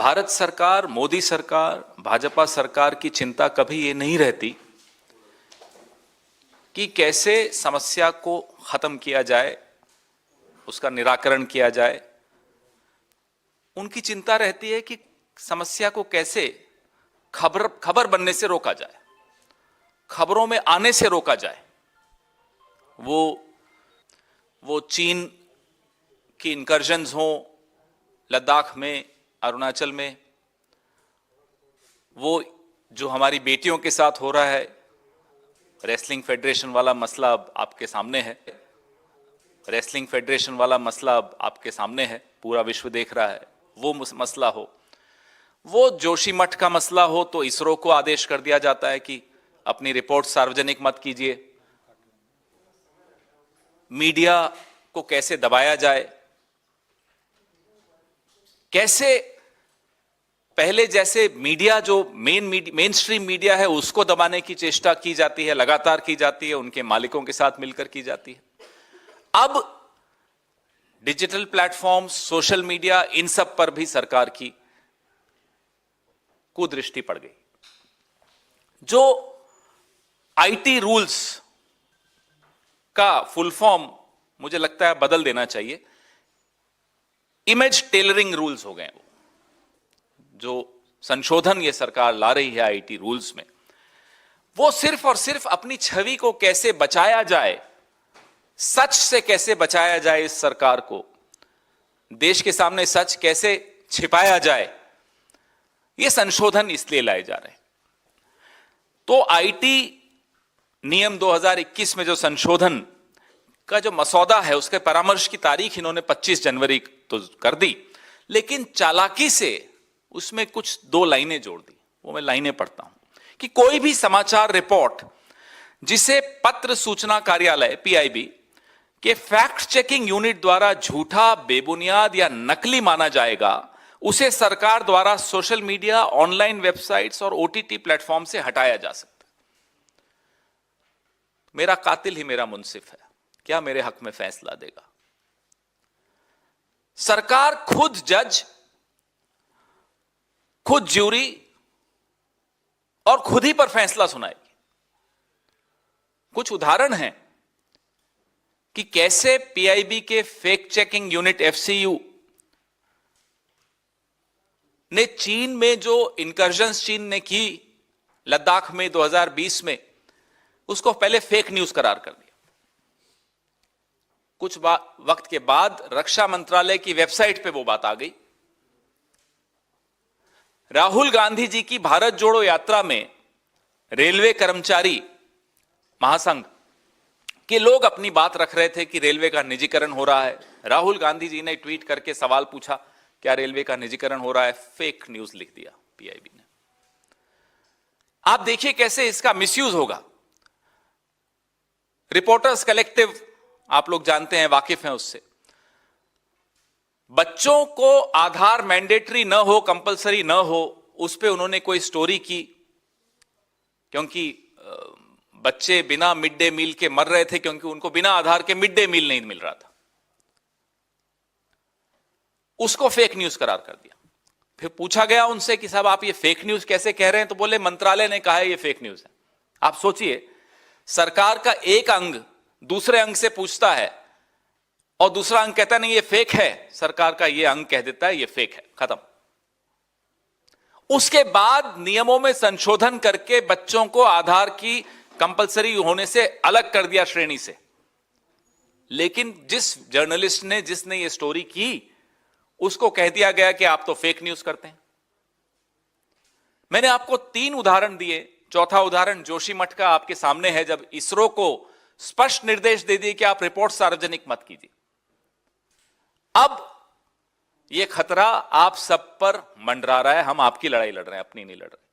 भारत सरकार, मोदी सरकार, भाजपा सरकार की चिंता कभी ये नहीं रहती कि कैसे समस्या को खत्म किया जाए, उसका निराकरण किया जाए। उनकी चिंता रहती है कि समस्या को कैसे खबर बनने से रोका जाए, खबरों में आने से रोका जाए। वो चीन की इनकर्जन्स हो लद्दाख में, अरुणाचल में, वो जो हमारी बेटियों के साथ हो रहा है, रेसलिंग फेडरेशन वाला मसला अब आपके सामने है। रेसलिंग फेडरेशन वाला मसला अब आपके सामने है, पूरा विश्व देख रहा है। वो मसला हो, वो जोशीमठ का मसला हो, तो इसरो को आदेश कर दिया जाता है कि अपनी रिपोर्ट सार्वजनिक मत कीजिए। मीडिया को कैसे दबाया जाए, कैसे पहले जैसे मीडिया जो मेन स्ट्रीम मीडिया है उसको दबाने की चेष्टा की जाती है, लगातार की जाती है, उनके मालिकों के साथ मिलकर की जाती है। अब डिजिटल प्लेटफॉर्म, सोशल मीडिया, इन सब पर भी सरकार की कुदृष्टि पड़ गई। जो आईटी रूल्स का फुल फॉर्म मुझे लगता है बदल देना चाहिए, इमेज टेलरिंग रूल्स हो गए। वो जो संशोधन ये सरकार ला रही है आईटी रूल्स में, वो सिर्फ और सिर्फ अपनी छवि को कैसे बचाया जाए, सच से कैसे बचाया जाए, इस सरकार को देश के सामने सच कैसे छिपाया जाए, ये संशोधन इसलिए लाए जा रहे हैं। तो आईटी नियम 2021 में जो संशोधन का जो मसौदा है, उसके परामर्श की तारीख इन्होंने 25 जनवरी तो कर दी, लेकिन चालाकी से उसमें कुछ 2 लाइनें जोड़ दी। वो मैं लाइनें पढ़ता हूं कि कोई भी समाचार रिपोर्ट जिसे पत्र सूचना कार्यालय पीआईबी के फैक्ट चेकिंग यूनिट द्वारा झूठा, बेबुनियाद या नकली माना जाएगा, उसे सरकार द्वारा सोशल मीडिया, ऑनलाइन वेबसाइट्स और ओटीटी प्लेटफॉर्म से हटाया जा सकता है। मेरा कातिल ही मेरा मुंसिफ है, क्या मेरे हक में फैसला देगा? सरकार खुद जज, खुद ज्यूरी और खुद ही पर फैसला सुनाएगी। कुछ उदाहरण हैं कि कैसे पीआईबी के फैक्ट चेकिंग यूनिट एफसीयू ने चीन में जो इनकर्जन्स चीन ने की लद्दाख में 2020 में, उसको पहले फेक न्यूज करार कर दिया। कुछ वक्त के बाद रक्षा मंत्रालय की वेबसाइट पे वो बात आ गई। राहुल गांधी जी की भारत जोड़ो यात्रा में रेलवे कर्मचारी महासंघ के लोग अपनी बात रख रहे थे कि रेलवे का निजीकरण हो रहा है। राहुल गांधी जी ने ट्वीट करके सवाल पूछा, क्या रेलवे का निजीकरण हो रहा है? फेक न्यूज लिख दिया पीआईबी ने। आप देखिए कैसे इसका मिसयूज होगा। रिपोर्टर्स कलेक्टिव, आप लोग जानते हैं, वाकिफ हैं उससे। बच्चों को आधार मैंडेटरी न हो, कंपलसरी न हो, उस पे उन्होंने कोई स्टोरी की, क्योंकि बच्चे बिना मिड डे मील के मर रहे थे, क्योंकि उनको बिना आधार के मिड डे मील नहीं मिल रहा था। उसको फेक न्यूज करार कर दिया। फिर पूछा गया उनसे कि साहब आप ये फेक न्यूज कैसे कह रहे हैं? तो बोले मंत्रालय ने कहा है ये फेक न्यूज है। आप सोचिए, सरकार का एक अंग दूसरे अंग से पूछता है और दूसरा अंग कहता नहीं ये फेक है, सरकार का ये अंग कह देता है ये फेक है, खत्म। उसके बाद नियमों में संशोधन करके बच्चों को आधार की कंपलसरी होने से अलग कर दिया श्रेणी से। लेकिन जिस जर्नलिस्ट ने, जिसने ये स्टोरी की, उसको कह दिया गया कि आप तो फेक न्यूज करते हैं। मैंने आपको 3 उदाहरण दिए। चौथा उदाहरण जोशीमठ का आपके सामने है, जब इसरो को स्पष्ट निर्देश दे दिए कि आप रिपोर्ट सार्वजनिक मत कीजिए। अब यह खतरा आप सब पर मंडरा रहा है। हम आपकी लड़ाई लड़ रहे हैं, अपनी नहीं लड़ रहे।